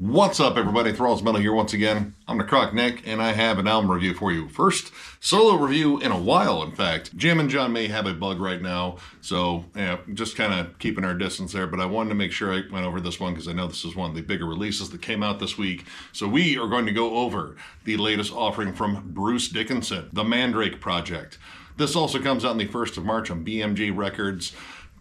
What's up, everybody? Thralls Metal here once again. I'm Necrotic Nick, and I have an album review for you. First solo review in a while, in fact. Jim and John may have a bug right now, so yeah, just kind of keeping our distance there, but I wanted to make sure I went over this one because I know this is one of the bigger releases that came out this week. So we are going to go over the latest offering from Bruce Dickinson, the Mandrake Project. This also comes out on the 1st of March on BMG Records.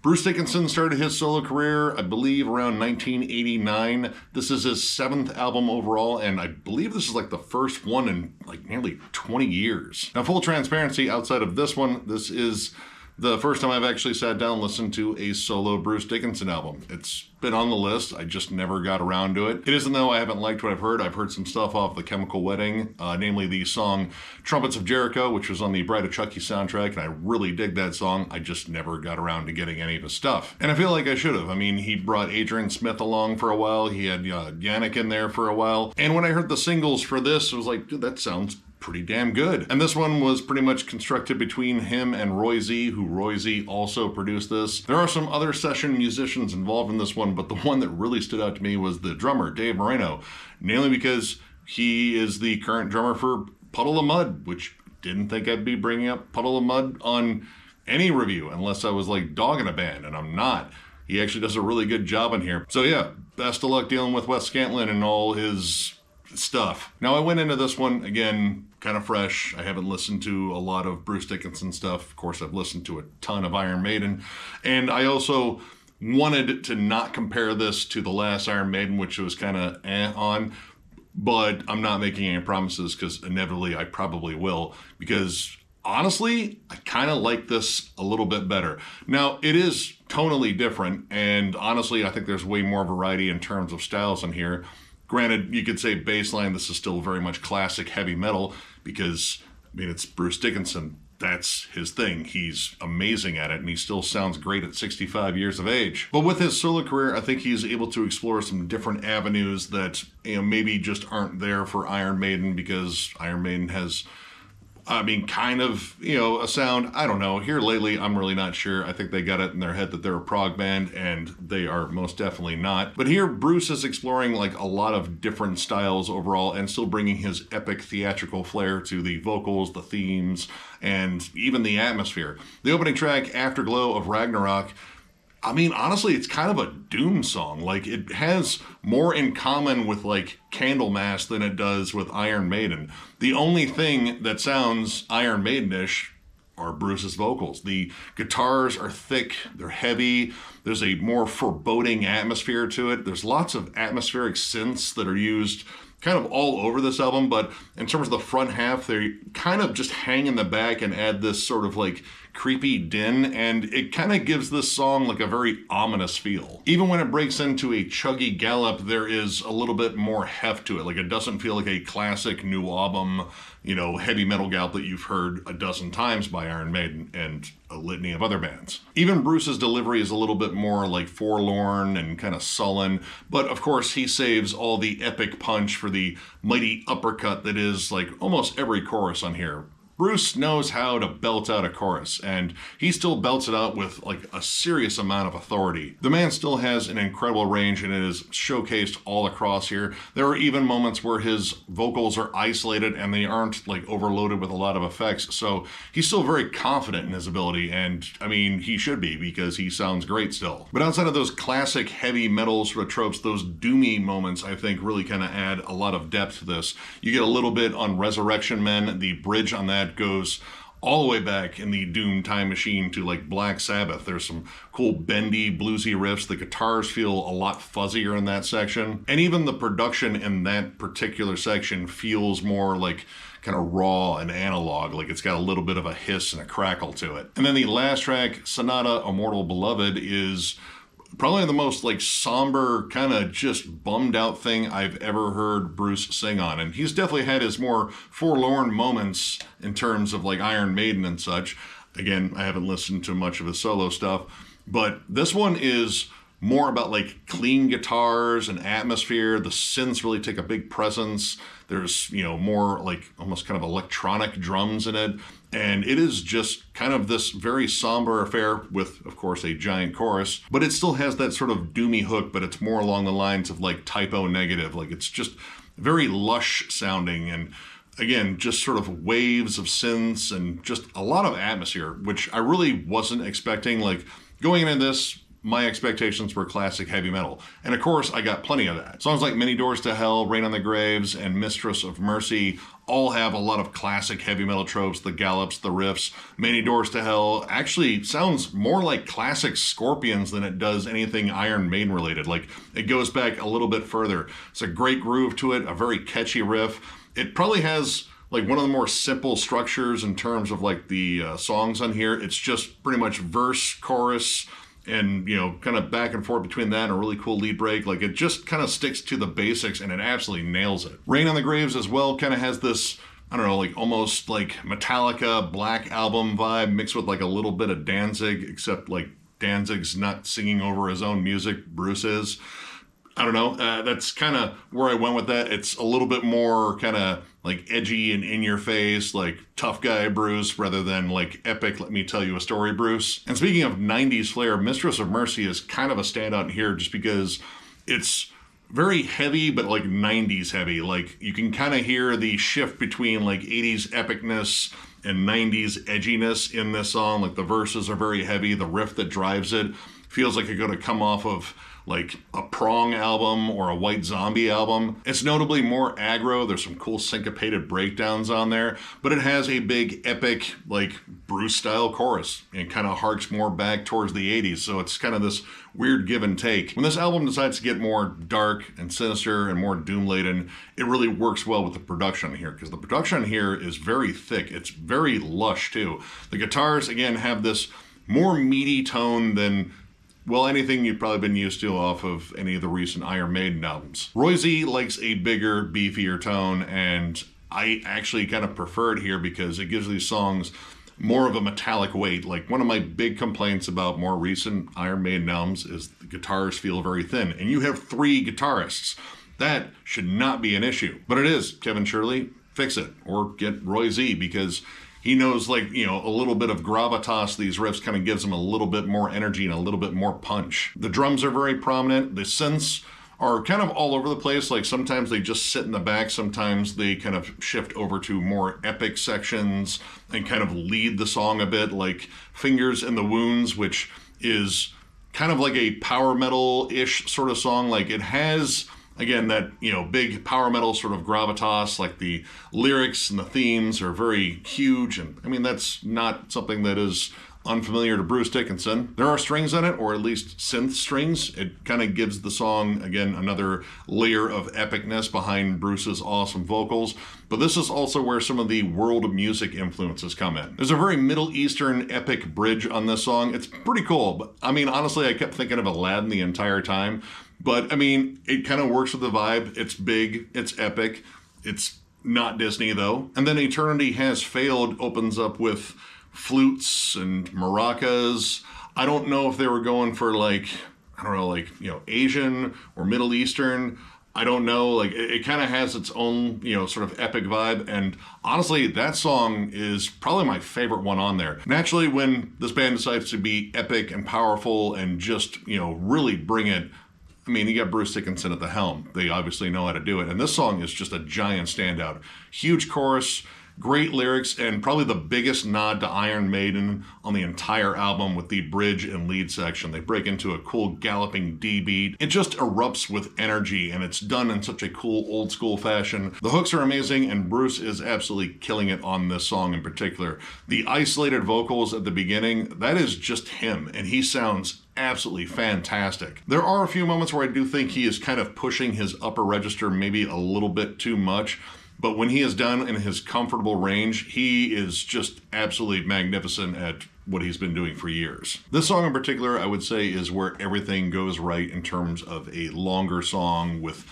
Bruce Dickinson started his solo career, I believe, around 1989. This is his 7th album overall, and I believe this is like the first one in like nearly 20 years. Now, full transparency, outside of this one, this is the first time I've actually sat down and listened to a solo Bruce Dickinson album. It's been on the list, I just never got around to it. It isn't though I haven't liked what I've heard. I've heard some stuff off The Chemical Wedding, namely the song Trumpets of Jericho, which was on the Bride of Chucky soundtrack, and I really dig that song. I just never got around to getting any of his stuff. And I feel like I should have. I mean, he brought Adrian Smith along for a while, he had Yannick in there for a while, and when I heard the singles for this, I was like, dude, that sounds pretty damn good. And this one was pretty much constructed between him and Roy Z, who Roy Z also produced this. There are some other session musicians involved in this one, but the one that really stood out to me was the drummer, Dave Moreno, mainly because he is the current drummer for Puddle of Mudd, which didn't think I'd be bringing up Puddle of Mudd on any review unless I was like dogging a band, and I'm not. He actually does a really good job in here. So yeah, best of luck dealing with Wes Scantlin and all his stuff. Now, I went into this one, again, kind of fresh. I haven't listened to a lot of Bruce Dickinson stuff. Of course, I've listened to a ton of Iron Maiden. And I also wanted to not compare this to the last Iron Maiden, which was kind of on. But I'm not making any promises because inevitably I probably will. Because honestly, I kind of like this a little bit better. Now, it is tonally different. And honestly, I think there's way more variety in terms of styles in here. Granted, you could say baseline, this is still very much classic heavy metal because, I mean, it's Bruce Dickinson. That's his thing. He's amazing at it, and he still sounds great at 65 years of age. But with his solo career, I think he's able to explore some different avenues that, you know, maybe just aren't there for Iron Maiden because Iron Maiden has, I mean, kind of, you know, a sound, I don't know. Here lately, I'm really not sure. I think they got it in their head that they're a prog band, and they are most definitely not. But here, Bruce is exploring like a lot of different styles overall and still bringing his epic theatrical flair to the vocals, the themes, and even the atmosphere. The opening track, Afterglow of Ragnarok, I mean, honestly, it's kind of a doom song. Like, it has more in common with, like, Candlemass than it does with Iron Maiden. The only thing that sounds Iron Maiden-ish are Bruce's vocals. The guitars are thick, they're heavy, there's a more foreboding atmosphere to it. There's lots of atmospheric synths that are used kind of all over this album, but in terms of the front half, they kind of just hang in the back and add this sort of like creepy din, and it kind of gives this song like a very ominous feel. Even when it breaks into a chuggy gallop, there is a little bit more heft to it. Like, it doesn't feel like a classic new album, you know, heavy metal gallop that you've heard a dozen times by Iron Maiden and a litany of other bands. Even Bruce's delivery is a little bit more like forlorn and kind of sullen, but of course he saves all the epic punch for the mighty uppercut that is like almost every chorus on here. Bruce knows how to belt out a chorus, and he still belts it out with like a serious amount of authority. The man still has an incredible range, and it is showcased all across here. There are even moments where his vocals are isolated and they aren't like overloaded with a lot of effects, so he's still very confident in his ability, and I mean, he should be because he sounds great still. But outside of those classic heavy metal sort of tropes, those doomy moments I think really kind of add a lot of depth to this. You get a little bit on Resurrection Men. The bridge on that goes all the way back in the Doom time machine to like Black Sabbath. There's some cool bendy bluesy riffs. The guitars feel a lot fuzzier in that section, and even the production in that particular section feels more like kind of raw and analog, like it's got a little bit of a hiss and a crackle to it. And then the last track, Sonata Immortal Beloved, is probably the most like somber, kind of just bummed out thing I've ever heard Bruce sing on. And he's definitely had his more forlorn moments in terms of like Iron Maiden and such. Again, I haven't listened to much of his solo stuff, but this one is more about like clean guitars and atmosphere. The synths really take a big presence. There's, more like almost kind of electronic drums in it. And it is just kind of this very somber affair with, of course, a giant chorus. But it still has that sort of doomy hook, but it's more along the lines of like Typo Negative. Like it's just very lush sounding, and again, just sort of waves of synths and just a lot of atmosphere, which I really wasn't expecting. Like going into this, my expectations were classic heavy metal. And of course, I got plenty of that. Songs like Many Doors to Hell, Rain on the Graves, and Mistress of Mercy all have a lot of classic heavy metal tropes, the gallops, the riffs. Many Doors to Hell actually sounds more like classic Scorpions than it does anything Iron Maiden related. Like it goes back a little bit further. It's a great groove to it, a very catchy riff. It probably has like one of the more simple structures in terms of like the songs on here. It's just pretty much verse, chorus, and kind of back and forth between that and a really cool lead break. Like it just kind of sticks to the basics and it absolutely nails it. Rain on the Graves as well kind of has this, I don't know, like almost like Metallica Black Album vibe mixed with like a little bit of Danzig, except like Danzig's not singing over his own music, Bruce is. I don't know, that's kind of where I went with that. It's a little bit more kind of like edgy and in your face, like tough guy Bruce, rather than like epic, let me tell you a story Bruce. And speaking of 90s flair, Mistress of Mercy is kind of a standout here just because it's very heavy, but like 90s heavy. Like you can kind of hear the shift between like 80s epicness and 90s edginess in this song. Like the verses are very heavy. The riff that drives it feels like it's going to come off of like a Prong album or a White Zombie album. It's notably more aggro. There's some cool syncopated breakdowns on there, but it has a big epic like Bruce style chorus and kind of harks more back towards the 80s. So it's kind of this weird give and take. When this album decides to get more dark and sinister and more doom laden, it really works well with the production here, because the production here is very thick. It's very lush too. The guitars again have this more meaty tone than, well, anything you've probably been used to off of any of the recent Iron Maiden albums. Roy Z likes a bigger, beefier tone, and I actually kind of prefer it here because it gives these songs more of a metallic weight. Like one of my big complaints about more recent Iron Maiden albums is the guitars feel very thin, and you have 3 guitarists. That should not be an issue, but it is. Kevin Shirley, fix it, or get Roy Z, because he knows, like, a little bit of gravitas. These riffs kind of gives him a little bit more energy and a little bit more punch. The drums are very prominent. The synths are kind of all over the place. Like sometimes they just sit in the back. Sometimes they kind of shift over to more epic sections and kind of lead the song a bit, like Fingers in the Wounds, which is kind of like a power metal-ish sort of song. Like it has, again, that, big power metal sort of gravitas. Like the lyrics and the themes are very huge. And I mean, that's not something that is unfamiliar to Bruce Dickinson. There are strings on it, or at least synth strings. It kind of gives the song, again, another layer of epicness behind Bruce's awesome vocals. But this is also where some of the world of music influences come in. There's a very Middle Eastern epic bridge on this song. It's pretty cool. But I mean, honestly, I kept thinking of Aladdin the entire time. But I mean, it kind of works with the vibe. It's big, it's epic. It's not Disney though. And then Eternity Has Failed opens up with flutes and maracas. I don't know if they were going for Asian or Middle Eastern. I don't know. Like it kind of has its own, sort of epic vibe. And honestly, that song is probably my favorite one on there. Naturally, when this band decides to be epic and powerful and just, really bring it, I mean, you got Bruce Dickinson at the helm. They obviously know how to do it. And this song is just a giant standout. Huge chorus, great lyrics, and probably the biggest nod to Iron Maiden on the entire album with the bridge and lead section. They break into a cool galloping D beat. It just erupts with energy, and it's done in such a cool old school fashion. The hooks are amazing, and Bruce is absolutely killing it on this song in particular. The isolated vocals at the beginning, that is just him, and he sounds absolutely fantastic. There are a few moments where I do think he is kind of pushing his upper register maybe a little bit too much, but when he is done in his comfortable range, he is just absolutely magnificent at what he's been doing for years. This song in particular, I would say, is where everything goes right in terms of a longer song with,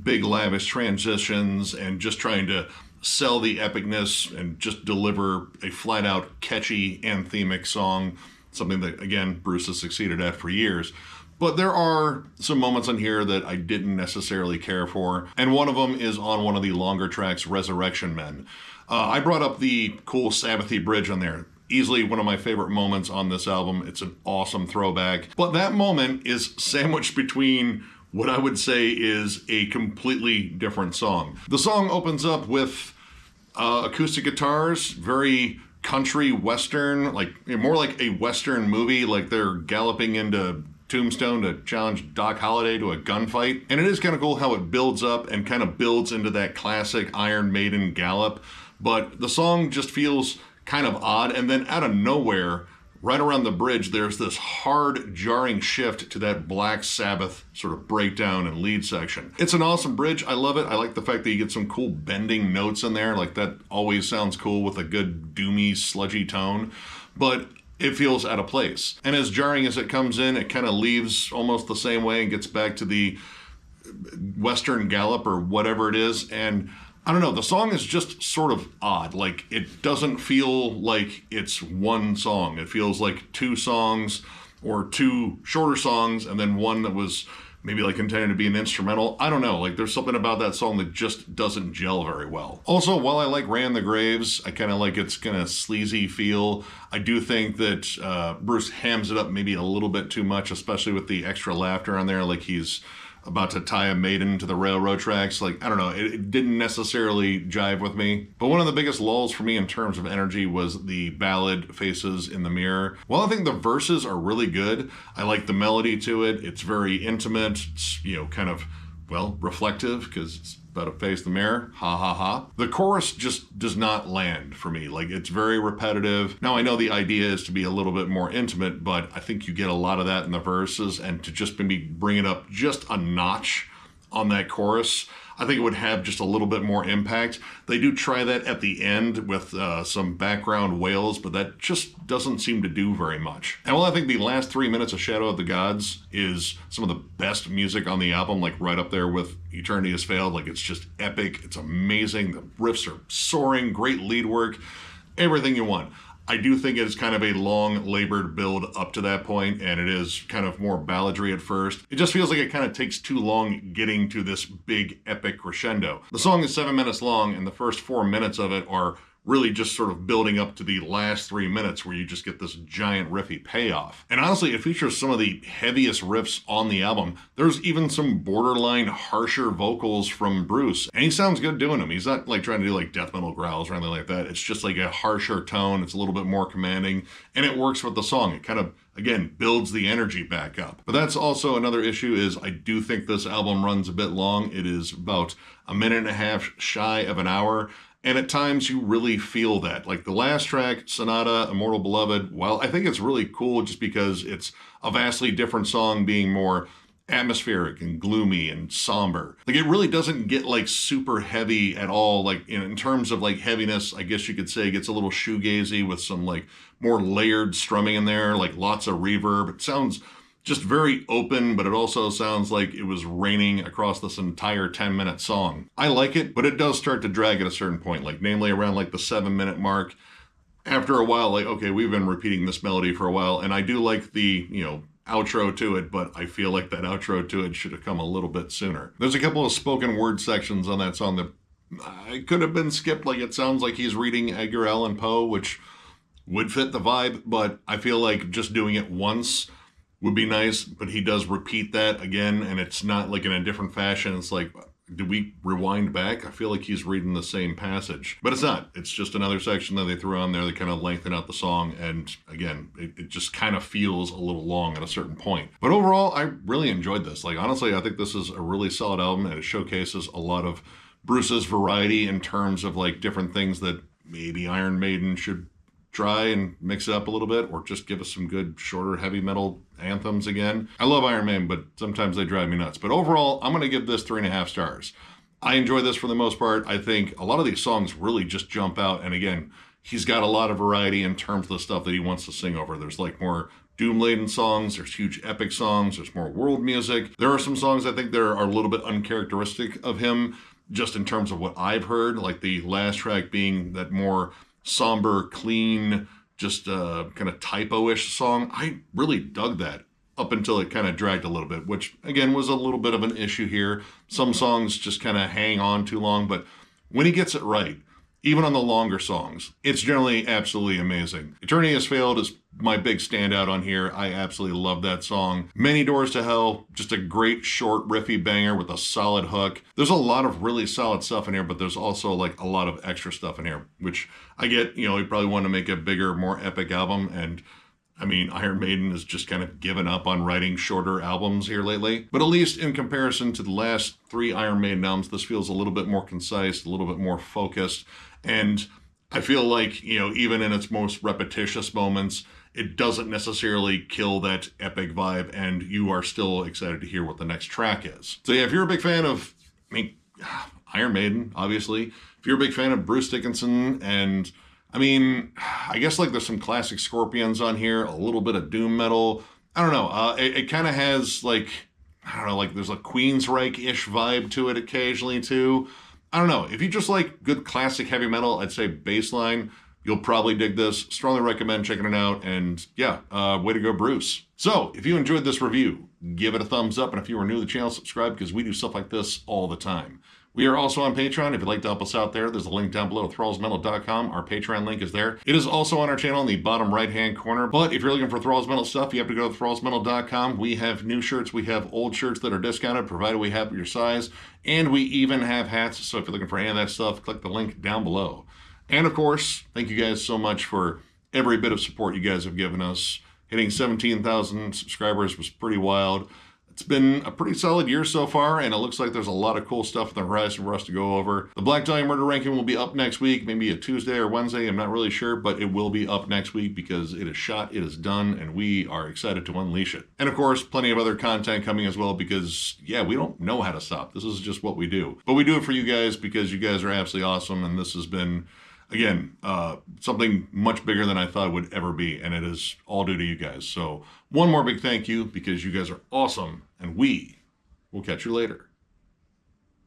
big lavish transitions and just trying to sell the epicness and just deliver a flat out catchy anthemic song, something that, again, Bruce has succeeded at for years. But there are some moments on here that I didn't necessarily care for, and one of them is on one of the longer tracks, Resurrection Men. I brought up the cool Sabbathy bridge on there. Easily one of my favorite moments on this album. It's an awesome throwback. But that moment is sandwiched between what I would say is a completely different song. The song opens up with acoustic guitars, very country western, like more like a western movie, like they're galloping into Tombstone to challenge Doc Holliday to a gunfight. And it is kind of cool how it builds up and kind of builds into that classic Iron Maiden gallop. But the song just feels kind of odd. And then out of nowhere, right around the bridge, there's this hard, jarring shift to that Black Sabbath sort of breakdown and lead section. It's an awesome bridge. I love it. I like the fact that you get some cool bending notes in there. Like that always sounds cool with a good doomy, sludgy tone. But it feels out of place. And as jarring as it comes in, it kind of leaves almost the same way and gets back to the Western gallop or whatever it is. And I don't know, the song is just sort of odd. Like, it doesn't feel like it's one song. It feels like two songs or two shorter songs and then one that was maybe like intended to be an instrumental. I don't know, like there's something about that song that just doesn't gel very well. Also, while I like Ran the Graves, I kind of like its kind of sleazy feel. I do think that Bruce hams it up maybe a little bit too much, especially with the extra laughter on there, like he's about to tie a maiden to the railroad tracks. Like, I don't know, it didn't necessarily jive with me. But one of the biggest lulls for me in terms of energy was the ballad Faces in the Mirror. While I think the verses are really good, I like the melody to it. It's very intimate. It's, you know, kind of, well, reflective because it's about to face the mirror. Ha ha ha. The chorus just does not land for me. Like, it's very repetitive. Now, I know the idea is to be a little bit more intimate, but I think you get a lot of that in the verses, and to just maybe bring it up just a notch on that chorus, I think it would have just a little bit more impact. They do try that at the end with some background wails, but that just doesn't seem to do very much. And while I think the last 3 minutes of Shadow of the Gods is some of the best music on the album, like right up there with Eternity Has Failed, like it's just epic, it's amazing, the riffs are soaring, great lead work, everything you want. I do think it is kind of a long, labored build up to that point, and it is kind of more balladry at first. It just feels like it kind of takes too long getting to this big, epic crescendo. The song is 7 minutes long, and the first 4 minutes of it are really just sort of building up to the last 3 minutes where you just get this giant riffy payoff. And honestly, it features some of the heaviest riffs on the album. There's even some borderline harsher vocals from Bruce, and he sounds good doing them. He's not like trying to do like death metal growls or anything like that. It's just like a harsher tone. It's a little bit more commanding, and it works with the song. It kind of, again, builds the energy back up. But that's also another issue, is I do think this album runs a bit long. It is about a minute and a half shy of an hour. And at times you really feel that. Like the last track, Sonata, Immortal Beloved, while I think it's really cool just because it's a vastly different song, being more atmospheric and gloomy and somber. Like, it really doesn't get like super heavy at all. Like in terms of like heaviness, I guess you could say it gets a little shoegazy with some like more layered strumming in there, like lots of reverb. It sounds just very open, but it also sounds like it was raining across this entire 10-minute song. I like it, but it does start to drag at a certain point, like namely around like the 7-minute mark. After a while, like, okay, we've been repeating this melody for a while, and I do like the, you know, outro to it, but I feel like that outro to it should have come a little bit sooner. There's a couple of spoken word sections on that song that I could have been skipped. Like, it sounds like he's reading Edgar Allan Poe, which would fit the vibe, but I feel like just doing it once would be nice. But he does repeat that again, and it's not like in a different fashion. It's like, did we rewind back? I feel like he's reading the same passage, but it's not. It's just another section that they threw on there that kind of lengthen out the song. And again, it just kind of feels a little long at a certain point. But overall, I really enjoyed this. Like, honestly, I think this is a really solid album, and it showcases a lot of Bruce's variety in terms of like different things that maybe Iron Maiden should try and mix it up a little bit, or just give us some good shorter heavy metal anthems again. I love Iron Maiden, but sometimes they drive me nuts. But overall, I'm going to give this 3.5 stars. I enjoy this for the most part. I think a lot of these songs really just jump out. And again, he's got a lot of variety in terms of the stuff that he wants to sing over. There's like more doom-laden songs, there's huge epic songs, there's more world music. There are some songs I think that are a little bit uncharacteristic of him, just in terms of what I've heard, like the last track being that more somber, clean, just kind of typo-ish song. I really dug that. up until it kind of dragged a little bit, which again was a little bit of an issue here. Some songs just kind of hang on too long, but when he gets it right, even on the longer songs, it's generally absolutely amazing. Eternity Has Failed is my big standout on here. I absolutely love that song. Many Doors to Hell, just a great short riffy banger with a solid hook. There's a lot of really solid stuff in here, but there's also like a lot of extra stuff in here, which I get, you know, he probably wanted to make a bigger, more epic album, and I mean, Iron Maiden has just kind of given up on writing shorter albums here lately. But at least in comparison to the last 3 Iron Maiden albums, this feels a little bit more concise, a little bit more focused. And I feel like, you know, even in its most repetitious moments, it doesn't necessarily kill that epic vibe, and you are still excited to hear what the next track is. So yeah, if you're a big fan of, I mean, Iron Maiden, obviously, if you're a big fan of Bruce Dickinson, and I mean, I guess like there's some classic Scorpions on here, a little bit of doom metal. I don't know. It kind of has like, I don't know, like there's a Queensryche-ish vibe to it occasionally too. I don't know. If you just like good classic heavy metal, I'd say Baseline, you'll probably dig this. Strongly recommend checking it out. And yeah, way to go, Bruce. So if you enjoyed this review, give it a thumbs up. And if you are new to the channel, subscribe, because we do stuff like this all the time. We are also on Patreon. If you'd like to help us out there, there's a link down below, thrallsmetal.com. Our Patreon link is there. It is also on our channel in the bottom right-hand corner. But if you're looking for Thralls Metal stuff, you have to go to thrallsmetal.com. We have new shirts. We have old shirts that are discounted, provided we have your size. And we even have hats. So if you're looking for any of that stuff, click the link down below. And of course, thank you guys so much for every bit of support you guys have given us. Hitting 17,000 subscribers was pretty wild. It's been a pretty solid year so far, and it looks like there's a lot of cool stuff on the horizon for us to go over. The Black Dahlia Murder Ranking will be up next week, maybe a Tuesday or Wednesday, I'm not really sure, but it will be up next week because it is shot, it is done, and we are excited to unleash it. And of course, plenty of other content coming as well because, yeah, we don't know how to stop. This is just what we do. But we do it for you guys because you guys are absolutely awesome, and this has been, again, something much bigger than I thought it would ever be, and it is all due to you guys. So one more big thank you because you guys are awesome, and we will catch you later.